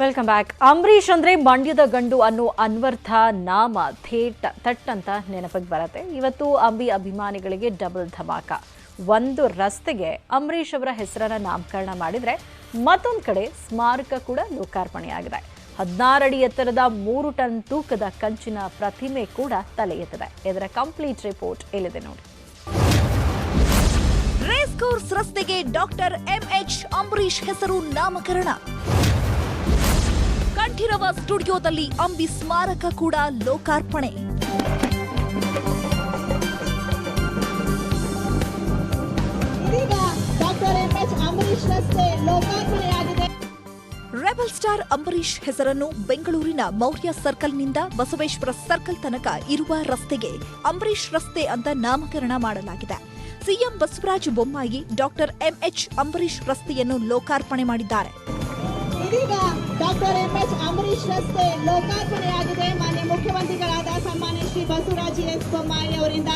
Welcome back. Ambareesh ಅಂದ್ರೆ ಮಂಡ್ಯದ ಗಂಡು ಅನ್ನೋ ಅನ್ವರ್ಥ ನಾಮ ಥಟ್ ಅಂತ ನೆನಪಿಗೆ ಬರುತ್ತೆ. ಇವತ್ತು ಅಂಬಿ ಅಭಿಮಾನಿಗಳಿಗೆ ಡಬಲ್ ಧಮಾಕ. ಒಂದು ರಸ್ತೆಗೆ ಅಂಬರೀಷ್ ಅವರ ಹೆಸರನ್ನ ನಾಮಕರಣ ಮಾಡಿದ್ರೆ ಮತ್ತೊಂದು ಕಡೆ ಸ್ಮಾರಕ ಕೂಡ ಲೋಕಾರ್ಪಣೆಯಾಗಿದೆ. 16 ಅಡಿ ಎತ್ತರದ 3 ಟನ್ ತೂಕದ ಕಂಚಿನ ಪ್ರತಿಮೆ ಕೂಡ ತಲೆ ಎತ್ತಿದೆ. ಇದರ ಕಂಪ್ಲೀಟ್ ರಿಪೋರ್ಟ್ ಇಲ್ಲಿದೆ ನೋಡಿ. ರೇಸ್ ಕೋರ್ಸ್ ರಸ್ತೆಗೆ ಡಾಕ್ಟರ್ ಎಂಎಚ್ ಅಂಬರೀಷ್ ಹೆಸರು ನಾಮಕರಣ. ಕಂಠೀರವ ಸ್ಟುಡಿಯೋದಲ್ಲಿ ಅಂಬಿ ಸ್ಮಾರಕ ಕೂಡ ಲೋಕಾರ್ಪಣೆ. ರೆಬಲ್ ಸ್ಟಾರ್ ಅಂಬರೀಷ್ ಹೆಸರನ್ನು ಬೆಂಗಳೂರಿನ ಮೌರ್ಯ ಸರ್ಕಲ್ನಿಂದ ಬಸವೇಶ್ವರ ಸರ್ಕಲ್ ತನಕ ಇರುವ ರಸ್ತೆಗೆ ಅಂಬರೀಷ್ ರಸ್ತೆ ಅಂತ ನಾಮಕರಣ ಮಾಡಲಾಗಿದೆ. CM Basavaraj Bommai doctor MH Ambareesh ರಸ್ತೆಯನ್ನು ಲೋಕಾರ್ಪಣೆ ಮಾಡಿದ್ದಾರೆ. ಇದೀಗ ಡಾಕ್ಟರ್ ಎಂಎಚ್ ಅಂಬರೀಷ್ ರಸ್ತೆ ಲೋಕಾರ್ಪಣೆಯಾಗಿದೆ. ಮಾನ್ಯ ಮುಖ್ಯಮಂತ್ರಿಗಳಾದ ಸನ್ಮಾನ್ಯ ಶ್ರೀ ಬಸವರಾಜ ಎಸ್ ಬೊಮ್ಮಾಯಿ ಅವರಿಂದ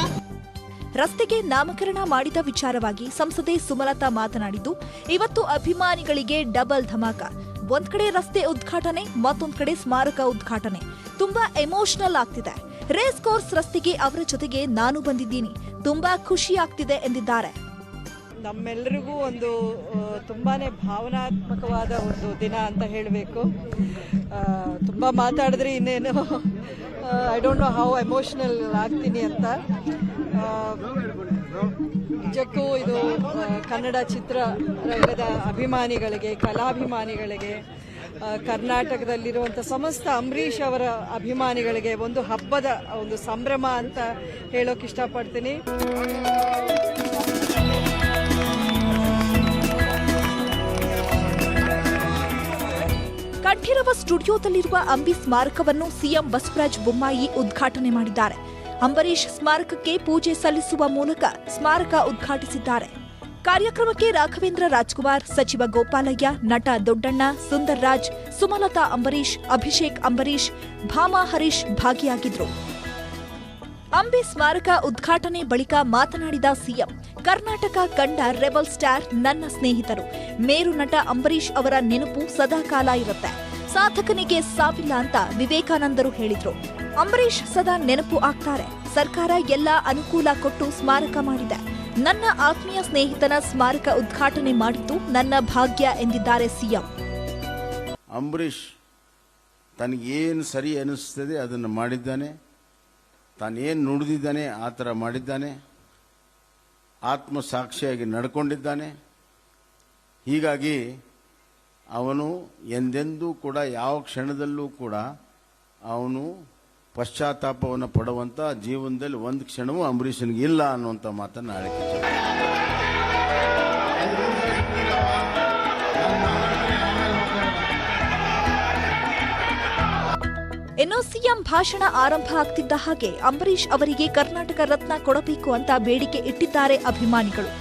ರಸ್ತೆಗೆ ನಾಮಕರಣ ಮಾಡಿದ ವಿಚಾರವಾಗಿ ಸಂಸದೆ ಸುಮಲತಾ ಮಾತನಾಡಿದ್ದು, ಇವತ್ತು ಅಭಿಮಾನಿಗಳಿಗೆ ಡಬಲ್ ಧಮಾಕ. ಒಂದ್ ಕಡೆ ರಸ್ತೆ ಉದ್ಘಾಟನೆ, ಮತ್ತೊಂದ್ ಕಡೆ ಸ್ಮಾರಕ ಉದ್ಘಾಟನೆ. ತುಂಬಾ ಎಮೋಷನಲ್ ಆಗ್ತಿದೆ. ರೇಸ್ ಕೋರ್ಸ್ ರಸ್ತೆಗೆ ಅವರ ಜೊತೆಗೆ ನಾನು ಬಂದಿದ್ದೀನಿ. ತುಂಬಾ ಖುಷಿ ಆಗ್ತಿದೆ ಎಂದಿದ್ದಾರೆ. ನಮ್ಮೆಲ್ಲರಿಗೂ ಒಂದು ತುಂಬಾನೇ ಭಾವನಾತ್ಮಕವಾದ ಒಂದು ದಿನ ಅಂತ ಹೇಳಬೇಕು. ತುಂಬ ಮಾತಾಡಿದ್ರೆ ಇನ್ನೇನು I don't know how emotional ಆಗ್ತೀನಿ ಅಂತ. ನಿಜಕ್ಕೂ ಇದು ಕನ್ನಡ ಚಿತ್ರರಂಗದ ಅಭಿಮಾನಿಗಳಿಗೆ, ಕಲಾಭಿಮಾನಿಗಳಿಗೆ, ಕರ್ನಾಟಕದಲ್ಲಿರುವಂಥ ಸಮಸ್ತ ಅಂಬರೀಷ್ ಅವರ ಅಭಿಮಾನಿಗಳಿಗೆ ಒಂದು ಹಬ್ಬದ ಒಂದು ಸಂಭ್ರಮ ಅಂತ ಹೇಳೋಕೆ ಇಷ್ಟಪಡ್ತೀನಿ. ಕಂಠೀರವ ಸ್ಟುಡಿಯೋದಲ್ಲಿರುವ ಅಂಬಿ ಸ್ಮಾರಕವನ್ನು ಸಿಎಂ ಬಸವರಾಜ ಬೊಮ್ಮಾಯಿ ಉದ್ಘಾಟನೆ ಮಾಡಿದ್ದಾರೆ. ಅಂಬರೀಷ್ ಸ್ಮಾರಕಕ್ಕೆ ಪೂಜೆ ಸಲ್ಲಿಸುವ ಮೂಲಕ ಸ್ಮಾರಕ ಉದ್ಘಾಟಿಸಿದ್ದಾರೆ. ಕಾರ್ಯಕ್ರಮಕ್ಕೆ ರಾಘವೇಂದ್ರ ರಾಜ್ಕುಮಾರ್, ಸಚಿವ ಗೋಪಾಲಯ್ಯ, ನಟ ದೊಡ್ಡಣ್ಣ, ಸುಂದರ್ ರಾಜ್, ಸುಮಲತಾ ಅಂಬರೀಷ್, ಅಭಿಷೇಕ್ ಅಂಬರೀಷ್, ಭಾಮಾ ಹರೀಶ್ ಭಾಗಿಯಾಗಿದ್ರು. ಅಂಬಿ ಸ್ಮಾರಕ ಉದ್ಘಾಟನೆ ಬಳಿಕ ಮಾತನಾಡಿದ ಸಿಎಂ, ಕರ್ನಾಟಕ ಕಂಡ ರೆಬಲ್ ಸ್ಟಾರ್ ನನ್ನ ಸ್ನೇಹಿತರು. ಮೇರು ನಟ ಅಂಬರೀಷ್ ಅವರ ನೆನಪು ಸದಾಕಾಲ ಇರುತ್ತೆ. ಸಾಧಕನಿಗೆ ಸಾವಿಲ್ಲ ಅಂತ ವಿವೇಕಾನಂದರು ಹೇಳಿದ್ರು. ಅಂಬರೀಷ್ ಸದಾ ನೆನಪು ಆಗ್ತಾರೆ. ಸರ್ಕಾರ ಎಲ್ಲ ಅನುಕೂಲ ಕೊಟ್ಟು ಸ್ಮಾರಕ ಮಾಡಿದೆ. ನನ್ನ ಆತ್ಮೀಯ ಸ್ನೇಹಿತನ ಸ್ಮಾರಕ ಉದ್ಘಾಟನೆ ಮಾಡಿದ್ದು ನನ್ನ ಭಾಗ್ಯ ಎಂದಿದ್ದಾರೆ ಸಿಎಂ. ಅಂಬರೀಷ್ ತನಗೇನು ಸರಿ ಅನಿಸ್ತದೆ ಅದನ್ನು ಮಾಡಿದ್ದಾನೆ. ತಾನೇನು ನುಡಿದಿದ್ದಾನೆ ಆ ಥರ ಮಾಡಿದ್ದಾನೆ. ಆತ್ಮಸಾಕ್ಷಿಯಾಗಿ ನಡ್ಕೊಂಡಿದ್ದಾನೆ. ಹೀಗಾಗಿ ಅವನು ಎಂದೆಂದೂ ಕೂಡ ಯಾವ ಕ್ಷಣದಲ್ಲೂ ಕೂಡ ಅವನು ಪಶ್ಚಾತ್ತಾಪವನ್ನು ಪಡುವಂಥ ಜೀವನದಲ್ಲಿ ಒಂದು ಕ್ಷಣವೂ ಅಂಬರೀಷನಿಗೆ ಇಲ್ಲ ಅನ್ನುವಂಥ ಮಾತನ್ನು ಆಳ್ಕೆ. ಇನ್ನು ಸಿಎಂ ಭಾಷಣ ಆರಂಭ ಆಗ್ತಿದ್ದ ಹಾಗೆ ಅಂಬರೀಷ್ ಅವರಿಗೆ ಕರ್ನಾಟಕ ರತ್ನ ಕೊಡಬೇಕು ಅಂತ ಬೇಡಿಕೆ ಇಟ್ಟಿದ್ದಾರೆ ಅಭಿಮಾನಿಗಳು.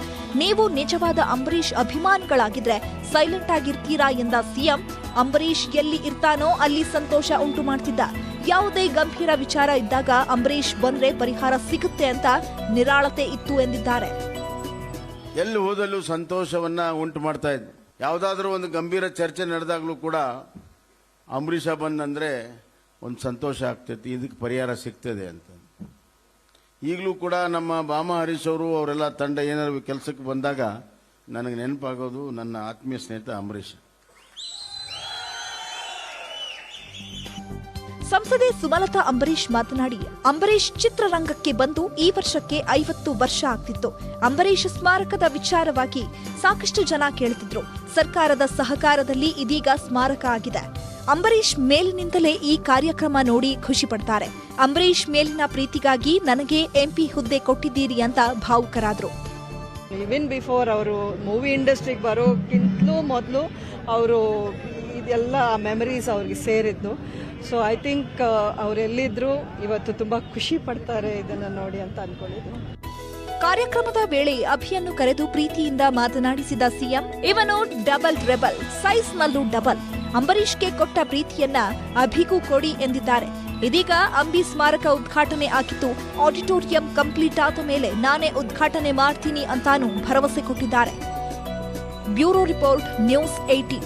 ನೀವು ನಿಜವಾದ ಅಂಬರೀಷ್ ಅಭಿಮಾನಿಗಳಾಗಿದ್ರೆ ಸೈಲೆಂಟ್ ಆಗಿರ್ತೀರಾ ಎಂದ ಸಿಎಂ, ಅಂಬರೀಷ್ ಎಲ್ಲಿ ಇರ್ತಾನೋ ಅಲ್ಲಿ ಸಂತೋಷ ಉಂಟು ಮಾಡ್ತಿದ್ದ. ಯಾವುದೇ ಗಂಭೀರ ವಿಚಾರ ಇದ್ದಾಗ ಅಂಬರೀಷ್ ಬಂದ್ರೆ ಪರಿಹಾರ ಸಿಗುತ್ತೆ ಅಂತ ನಿರಾಳತೆ ಇತ್ತು ಎಂದಿದ್ದಾರೆ. ಎಲ್ಲಿ ಹೋದಲ್ಲೂ ಸಂತೋಷವನ್ನ ಉಂಟು ಮಾಡ್ತಾ ಇದ್ದ. ಯಾವುದಾದ್ರೂ ಒಂದು ಗಂಭೀರ ಚರ್ಚೆ ನಡೆದಾಗ್ಲೂ ಕೂಡ ಅಂಬರೀಷ ಬಂದಂದ್ರೆ ಒಂದು ಸಂತೋಷ ಆಗ್ತೈತಿ, ಇದಕ್ಕೆ ಪರಿಹಾರ ಸಿಗ್ತದೆ ಅಂತ. ಈಗಲೂ ಕೂಡ ನಮ್ಮ ಭಾಮಾ ಹರೀಶ್ ಅವರು ಅವರೆಲ್ಲ ತಂಡ ಏನಾದ್ರು ಕೆಲಸಕ್ಕೆ ಬಂದಾಗ ನನಗೆ ನೆನಪಾಗೋದು ನನ್ನ ಆತ್ಮೀಯ ಸ್ನೇಹಿತ ಅಂಬರೀಷ್. ಸಂಸದೆ ಸುಮಲತಾ ಅಂಬರೀಷ್ ಮಾತನಾಡಿ, ಅಂಬರೀಷ್ ಚಿತ್ರರಂಗಕ್ಕೆ ಬಂದು ಈ ವರ್ಷಕ್ಕೆ 50 ವರ್ಷ ಆಗ್ತಿತ್ತು. ಅಂಬರೀಷ್ ಸ್ಮಾರಕದ ವಿಚಾರವಾಗಿ ಸಾಕಷ್ಟು ಜನ ಕೇಳ್ತಿದ್ರು. ಸರ್ಕಾರದ ಸಹಕಾರದಲ್ಲಿ ಇದೀಗ ಸ್ಮಾರಕ ಆಗಿದೆ. ಅಂಬರೀಷ್ ಮೇಲಿನಿಂದಲೇ ಈ ಕಾರ್ಯಕ್ರಮ ನೋಡಿ ಖುಷಿ ಪಡ್ತಾರೆ. ಅಂಬರೀಷ್ ಮೇಲಿನ ಪ್ರೀತಿಗಾಗಿ ನನಗೆ ಎಂಪಿ ಹುದ್ದೆ ಕೊಟ್ಟಿದ್ದೀರಿ ಅಂತ ಭಾವುಕರಾದ್ರು. ಈವನ್ ಬಿಫೋರ್ ಅವರು ಮೂವಿ ಇಂಡಸ್ಟ್ರಿಗೆ ಬರೋಕ್ಕಿಂತಲೂ ಮೊದಲು ಅವರು ಇದೆಲ್ಲ ಮೆಮರೀಸ್ ಅವ್ರಿಗೆ ಸೇರಿದ್ದು. ಸೊ ಐ ಥಿಂಕ್ ಅವರೆಲ್ಲಿದ್ರು ಇವತ್ತು ತುಂಬಾ ಖುಷಿ ಪಡ್ತಾರೆ ಇದನ್ನ ನೋಡಿ ಅಂತ ಅನ್ಕೊಂಡಿದ್ರು. ಕಾರ್ಯಕ್ರಮದ ವೇಳೆ ಅಭಿಯನ್ನು ಕರೆದು ಪ್ರೀತಿಯಿಂದ ಮಾತನಾಡಿಸಿದ ಸಿಎಂ, ಇವನು ಡಬಲ್ ರೆಬಲ್, ಸೈಜ್ನಲ್ಲೂ ಡಬಲ್. ಅಂಬರೀಷ್ಗೆ ಕೊಟ್ಟ ಪ್ರೀತಿಯನ್ನ ಅಭಿಗೂ ಕೊಡಿ ಎಂದಿದ್ದಾರೆ. ಇದೀಗ ಅಂಬಿ ಸ್ಮಾರಕ ಉದ್ಘಾಟನೆ ಆಗಿದ್ದು, ಆಡಿಟೋರಿಯಂ ಕಂಪ್ಲೀಟ್ ಆದ ಮೇಲೆ ನಾನೇ ಉದ್ಘಾಟನೆ ಮಾಡ್ತೀನಿ ಅಂತಾನೂ ಭರವಸೆ ಕೊಟ್ಟಿದ್ದಾರೆ. Bureau report, news 18.